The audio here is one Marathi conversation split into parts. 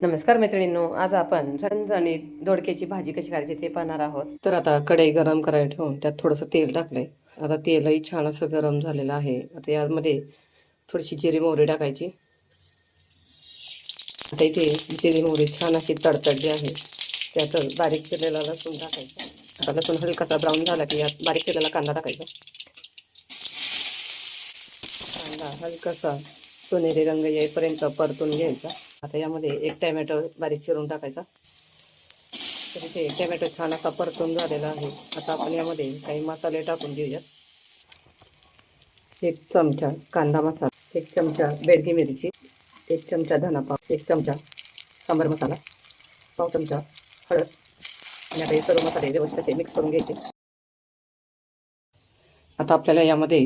नमस्कार मैत्रिणींनो, आज आपण झणझणीत दोडक्याची भाजी कशी करायची ते पाहणार आहोत. तर आता कढई गरम करायला ठेवून त्यात थोडंसं तेल टाकलंय. आता तेलही छान असं गरम झालेलं आहे. आता यामध्ये थोडीशी जिरी मोहरी टाकायची. आता इथे जिरी मोहरी छान अशी तडतडली आहे. त्यात बारीक चिरलेला लसूण टाकायचा. आता लसूण हलकासा ब्राऊन झाला की यात बारीक चिरलेला कांदा टाकायचा. कांदा हलकासा सोनेरी रंग येईपर्यंत परतून घ्यायचा. आता यामध्ये एक टोमॅटो बारीक चिरून टाकायचा. तर इथे टोमॅटो छान असा परतून झालेला आहे. आता आपण यामध्ये काही मसाले टाकून घेऊयात. 1 चमचा कांदा मसाला, 1 चमचा बेडगी मिरची, 1 चमचा धना पावडर, 1 चमचा सांबर मसाला, पाव चमचा हळद. आणि आता हे सर्व मसाले व्यवस्थित असे मिक्स करून घ्यायचे. आता आपल्याला यामध्ये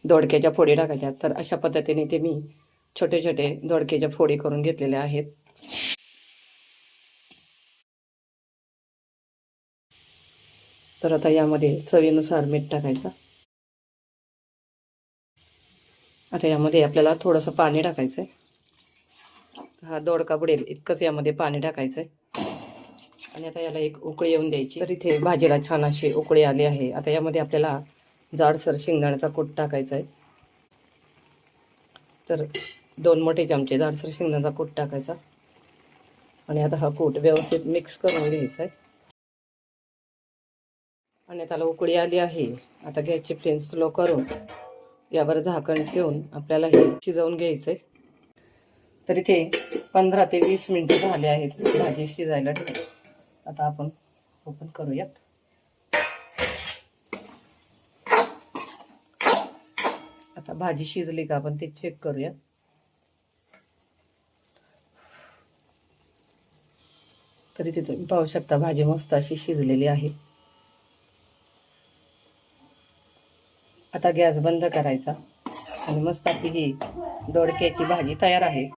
दोडक्याच्या फोडी टाकायच्या. तर अशा पद्धतीने ते मी छोटे छोटे दोडक्याच्या फोडी करून घेतलेल्या आहेत. तर आता यामध्ये चवीनुसार मीठ टाकायचं. आता यामध्ये आपल्याला थोडंसं पाणी टाकायचं आहे. हा दोडका बुडेल इतकंच यामध्ये पाणी टाकायचं आहे. आणि आता याला एक उकळी येऊन द्यायची. तर इथे भाजीला छान अशी उकळी आली आहे. आता यामध्ये आपल्याला जाडसर शेंगदाण्याचा कूट टाकायचा आहे. तर 2 मोठे चमचे जाडसर शेंगदाण्याचा कूट टाकायचा. आणि आता हा कूट व्यवस्थित मिक्स करून घ्यायचा आहे. आणि त्याला उकळी आली आहे. आता गॅसची फ्लेम स्लो करून यावर झाकण ठेवून आपल्याला हे शिजवून घ्यायचं आहे. तर इथे 15 ते 20 मिनिटं झाले आहेत भाजी शिजायला ठेवून. आता आपण ओपन करूयात. आता भाजी शिजली का आपण ते चेक करूयात. तर इथे तुम्ही पाहू शकता भाजी मस्त अशी शिजलेली आहे. आता गॅस बंद करायचा आणि मस्त आपली ही दोडक्याची भाजी तयार आहे.